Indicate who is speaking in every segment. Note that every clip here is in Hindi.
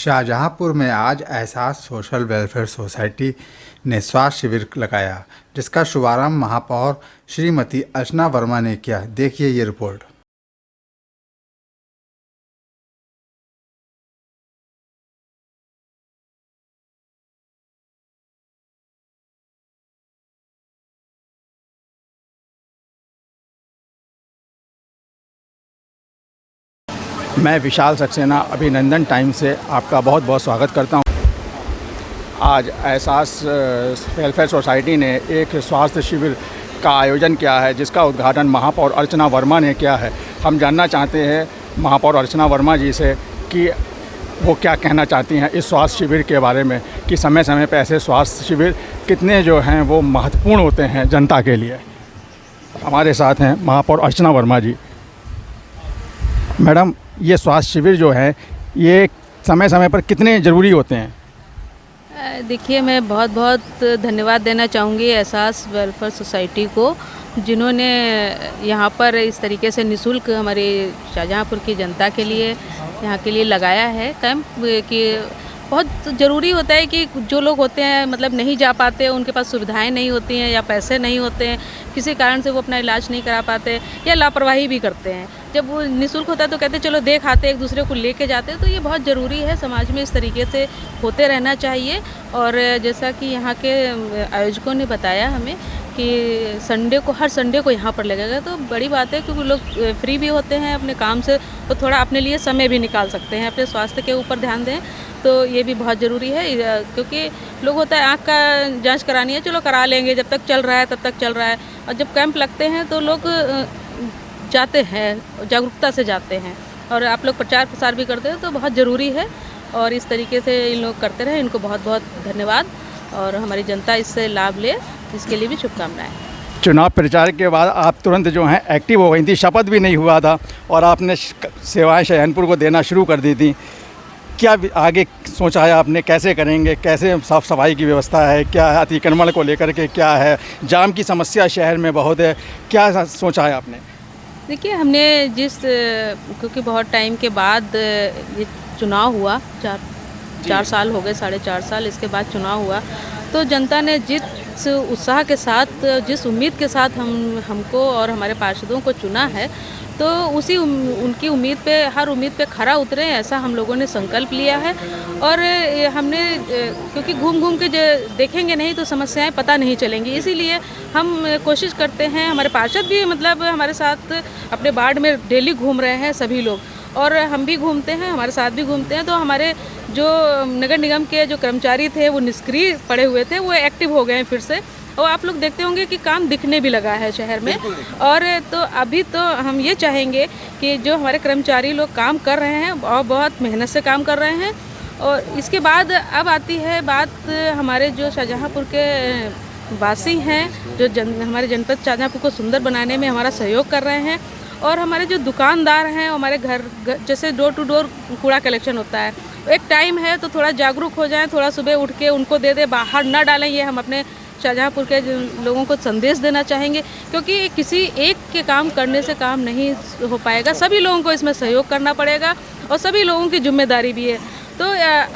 Speaker 1: शाहजहांपुर में आज एहसास सोशल वेलफेयर सोसाइटी ने स्वास्थ्य शिविर लगाया, जिसका शुभारंभ महापौर श्रीमती अर्चना वर्मा ने किया। देखिए ये रिपोर्ट।
Speaker 2: मैं विशाल सक्सेना अभिनंदन टाइम से आपका बहुत बहुत स्वागत करता हूं। आज एहसास वेलफेयर सोसाइटी ने एक स्वास्थ्य शिविर का आयोजन किया है, जिसका उद्घाटन महापौर अर्चना वर्मा ने किया है। हम जानना चाहते हैं महापौर अर्चना वर्मा जी से कि वो क्या कहना चाहती हैं इस स्वास्थ्य शिविर के बारे में, कि समय समय पर ऐसे स्वास्थ्य शिविर कितने जो हैं वो महत्वपूर्ण होते हैं जनता के लिए। हमारे साथ हैं महापौर अर्चना वर्मा जी। मैडम, ये स्वास्थ्य शिविर जो है ये समय समय पर कितने ज़रूरी होते हैं?
Speaker 3: देखिए, मैं बहुत बहुत धन्यवाद देना चाहूँगी एहसास वेलफेयर सोसाइटी को, जिन्होंने यहाँ पर इस तरीके से निःशुल्क हमारे शाहजहांपुर की जनता के लिए यहाँ के लिए लगाया है कैंप। कि बहुत ज़रूरी होता है कि जो लोग होते हैं मतलब नहीं जा पाते, उनके पास सुविधाएं नहीं होती हैं या पैसे नहीं होते हैं, किसी कारण से वो अपना इलाज नहीं करा पाते या लापरवाही भी करते हैं। जब वो निःशुल्क होता है तो कहते हैं चलो देख आते, एक दूसरे को लेके जाते हैं। तो ये बहुत ज़रूरी है, समाज में इस तरीके से होते रहना चाहिए। और जैसा कि यहाँ के आयोजकों ने बताया हमें कि संडे को, हर संडे को यहाँ पर लगेगा, तो बड़ी बात है, क्योंकि लोग फ्री भी होते हैं अपने काम से, तो थोड़ा अपने लिए समय भी निकाल सकते हैं, अपने स्वास्थ्य के ऊपर ध्यान दें। तो ये भी बहुत ज़रूरी है, क्योंकि लोग होता है आँख का जांच करानी है, चलो करा लेंगे, जब तक चल रहा है तब तक चल रहा है। और जब कैंप लगते हैं तो लोग जाते हैं, जागरूकता से जाते हैं, और आप लोग प्रचार प्रसार भी करते हैं, तो बहुत ज़रूरी है। और इस तरीके से इन लोग करते रहे, इनको बहुत बहुत धन्यवाद। और हमारी जनता इससे लाभ ले, इसके लिए भी शुभकामनाएँ।
Speaker 2: चुनाव प्रचार के बाद आप तुरंत जो हैं एक्टिव हो गई थी, शपथ भी नहीं हुआ था और आपने सेवाएं शाहजहांपुर को देना शुरू कर दी थी। क्या आगे सोचा है आपने, कैसे करेंगे, कैसे साफ़ सफाई की व्यवस्था है, क्या है अतिक्रमण को लेकर के, क्या है जाम की समस्या शहर में बहुत है, क्या सोचा है आपने?
Speaker 3: देखिए, हमने क्योंकि बहुत टाइम के बाद ये चुनाव हुआ, चार साल हो गए, 4.5 साल इसके बाद चुनाव हुआ, तो जनता ने जिस उत्साह के साथ, जिस उम्मीद के साथ हमको और हमारे पार्षदों को चुना है, तो उसी उनकी उम्मीद पे, हर उम्मीद पे खरा उतरे, ऐसा हम लोगों ने संकल्प लिया है। और हमने क्योंकि घूम घूम के देखेंगे नहीं तो समस्याएं पता नहीं चलेंगी, इसीलिए हम कोशिश करते हैं। हमारे पार्षद भी मतलब हमारे साथ अपने वार्ड में डेली घूम रहे हैं सभी लोग, और हम भी घूमते हैं, हमारे साथ भी घूमते हैं। तो हमारे जो नगर निगम के जो कर्मचारी थे वो निष्क्रिय पड़े हुए थे, वो एक्टिव हो गए हैं फिर से। और आप लोग देखते होंगे कि काम दिखने भी लगा है शहर में। और तो अभी तो हम ये चाहेंगे कि जो हमारे कर्मचारी लोग काम कर रहे हैं और बहुत मेहनत से काम कर रहे हैं। और इसके बाद अब आती है बात, हमारे जो शाहजहांपुर के वासी हैं, जो हमारे जनपद शाहजहांपुर को सुंदर बनाने में हमारा सहयोग कर रहे हैं। और हमारे जो दुकानदार हैं, हमारे घर जैसे डोर टू डोर कूड़ा कलेक्शन होता है, एक टाइम है तो थोड़ा जागरूक हो जाएं, थोड़ा सुबह उठ के उनको दे दे, बाहर ना डालें। ये हम अपने शाहजहांपुर के लोगों को संदेश देना चाहेंगे, क्योंकि किसी एक के काम करने से काम नहीं हो पाएगा, सभी लोगों को इसमें सहयोग करना पड़ेगा और सभी लोगों की जिम्मेदारी भी है। तो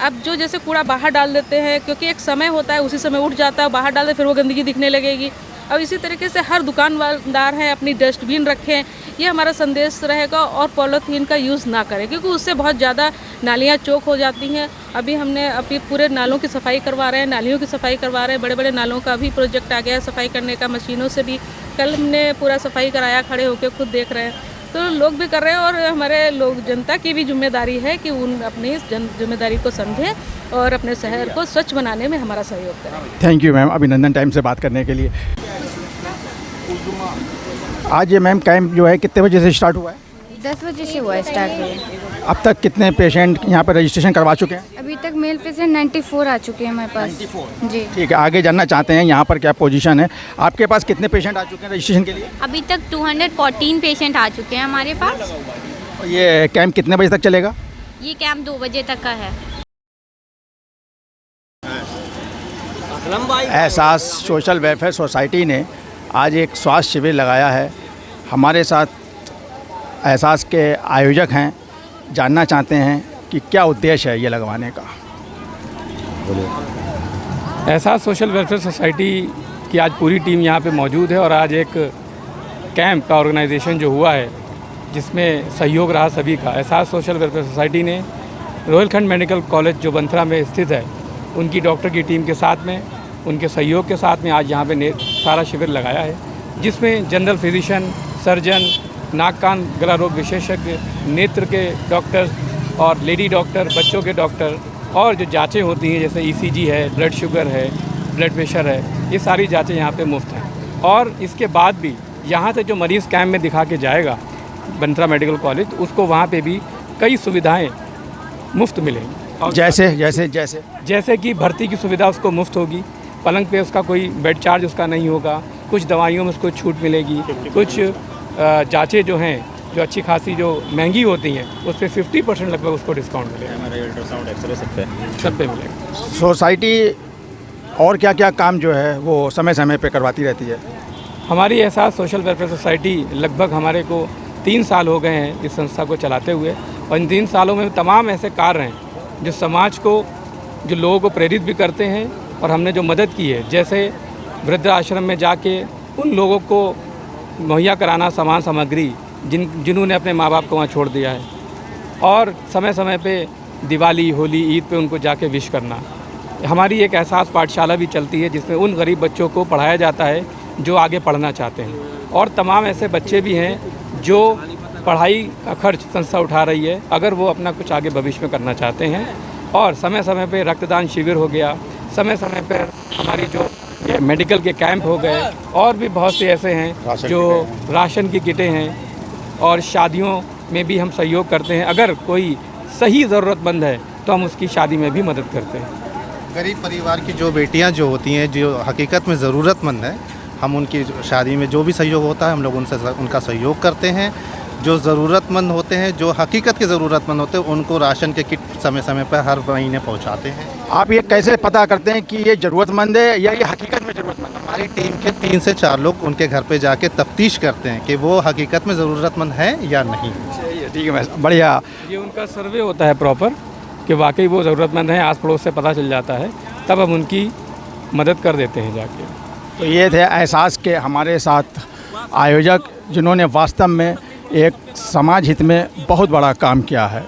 Speaker 3: अब जो जैसे कूड़ा बाहर डाल देते हैं, क्योंकि एक समय होता है, उसी समय उठ जाता है, बाहर डाल दे, फिर वो गंदगी दिखने लगेगी। अब इसी तरीके से हर दुकानदार हैं अपनी डस्टबिन रखें, ये हमारा संदेश रहेगा। और पॉलीथीन का यूज़ ना करें, क्योंकि उससे बहुत ज़्यादा नालियाँ चौक हो जाती हैं। अभी हमने पूरे नालों की सफाई करवा रहे हैं, नालियों की सफाई करवा रहे हैं, बड़े बड़े नालों का भी प्रोजेक्ट आ गया है सफाई करने का, मशीनों से भी कल हमने पूरा सफाई कराया, खड़े होकर खुद देख रहे हैं। तो लोग भी कर रहे हैं, और हमारे लोग, जनता की भी जिम्मेदारी है कि उन अपनी जिम्मेदारी को समझें और अपने शहर को स्वच्छ बनाने में हमारा सहयोग करें।
Speaker 2: थैंक यू मैम, अभिनंदन टाइम से बात करने के लिए। आज ये मैम कैंप जो है कितने बजे से स्टार्ट हुआ है?
Speaker 4: 10 बजे से हुआ है स्टार्ट।
Speaker 2: अब तक कितने पेशेंट यहाँ पर रजिस्ट्रेशन करवा चुके हैं?
Speaker 4: अभी तक मेल पेशेंट 94 आ चुके हैं हमारे पास।
Speaker 2: 94
Speaker 4: जी
Speaker 2: ठीक है। आगे जानना चाहते हैं यहाँ पर क्या पोजीशन है, आपके पास कितने पेशेंट आ चुके हैं रजिस्ट्रेशन के लिए?
Speaker 5: अभी तक 214 पेशेंट आ चुके हैं हमारे पास।
Speaker 2: ये कैंप कितने बजे तक चलेगा?
Speaker 5: ये कैंप 2 बजे तक का है।
Speaker 2: एहसास सोशल वेलफेयर सोसाइटी ने आज एक स्वास्थ्य शिविर लगाया है। हमारे साथ एहसास के आयोजक हैं, जानना चाहते हैं कि क्या उद्देश्य है ये लगवाने का।
Speaker 6: एहसास सोशल वेलफेयर सोसाइटी की आज पूरी टीम यहाँ पे मौजूद है और आज एक कैंप का ऑर्गेनाइजेशन जो हुआ है जिसमें सहयोग रहा सभी का। एहसास सोशल वेलफेयर सोसाइटी ने रोहिलखंड मेडिकल कॉलेज जो बंथरा में स्थित है उनकी डॉक्टर की टीम के साथ में, उनके सहयोग के साथ में आज यहाँ पे सारा शिविर लगाया है, जिसमें जनरल फिजिशियन, सर्जन, नाक कान गला रोग विशेषज्ञ, नेत्र के डॉक्टर्स और लेडी डॉक्टर, बच्चों के डॉक्टर और जो जांचें होती हैं जैसे ईसीजी है, ब्लड शुगर है, ब्लड प्रेशर है, ये सारी जांचें यहाँ पे मुफ्त हैं। और इसके बाद भी यहाँ से जो मरीज़ कैंप में दिखा के जाएगा बंथरा मेडिकल कॉलेज, उसको वहाँ पे भी कई सुविधाएं मुफ्त मिलेंगी। और जैसे कि भर्ती की सुविधा उसको मुफ्त होगी, पलंग पे उसका कोई बेड चार्ज उसका नहीं होगा, कुछ दवाइयों में उसको छूट मिलेगी, कुछ जांचें जो हैं जो अच्छी खासी जो महंगी होती हैं उस पर 50% लगभग उसको डिस्काउंट मिलेगा। हमारे अल्ट्रासाउंड एक्सरे सब पे मिलेगा।
Speaker 2: सोसाइटी और क्या क्या काम जो है वो समय समय पे करवाती रहती है?
Speaker 6: हमारी एहसास सोशल वेलफेयर सोसाइटी लगभग हमारे को 3 साल हो गए हैं इस संस्था को चलाते हुए, और इन 3 सालों में तमाम ऐसे कार्य हैं जो समाज को, जो लोगों को प्रेरित भी करते हैं और हमने जो मदद की है, जैसे वृद्धाश्रम में जाके उन लोगों को मुहैया कराना सामान सामग्री जिन्होंने अपने माँ बाप को वहाँ छोड़ दिया है, और समय समय पे दिवाली, होली, ईद पे उनको जाके विश करना। हमारी एक एहसास पाठशाला भी चलती है जिसमें उन गरीब बच्चों को पढ़ाया जाता है जो आगे पढ़ना चाहते हैं, और तमाम ऐसे बच्चे भी हैं जो पढ़ाई का खर्च संस्था उठा रही है अगर वो अपना कुछ आगे भविष्य में करना चाहते हैं। और समय समय पे रक्तदान शिविर हो गया, समय समय पर हमारी जो मेडिकल के कैंप हो गए, और भी बहुत से ऐसे हैं जो राशन की किटें हैं, और शादियों में भी हम सहयोग करते हैं। अगर कोई सही ज़रूरतमंद है तो हम उसकी शादी में भी मदद करते हैं।
Speaker 7: गरीब परिवार की जो बेटियां जो होती हैं, जो हकीकत में ज़रूरतमंद है, हम उनकी शादी में जो भी सहयोग होता है हम लोग उनका सहयोग करते हैं। जो ज़रूरतमंद होते हैं, जो हकीकत के ज़रूरतमंद होते हैं, उनको राशन के किट समय समय पर हर महीने पहुंचाते हैं।
Speaker 2: आप ये कैसे पता करते हैं कि ये ज़रूरतमंद है या ये हकीकत में ज़रूरतमंद है?
Speaker 7: हमारी टीम के 3 से 4 लोग उनके घर पे जाके तफ्तीश करते हैं कि वो हकीकत में ज़रूरतमंद है या नहीं।
Speaker 2: ठीक है, बढ़िया।
Speaker 6: ये उनका सर्वे होता है प्रॉपर कि वाकई वो ज़रूरतमंद हैं, आस पड़ोस से पता चल जाता है, तब हम उनकी मदद कर देते हैं जाके।
Speaker 2: तो ये थे एहसास के हमारे साथ आयोजक जिन्होंने वास्तव में एक समाज हित में बहुत बड़ा काम किया है।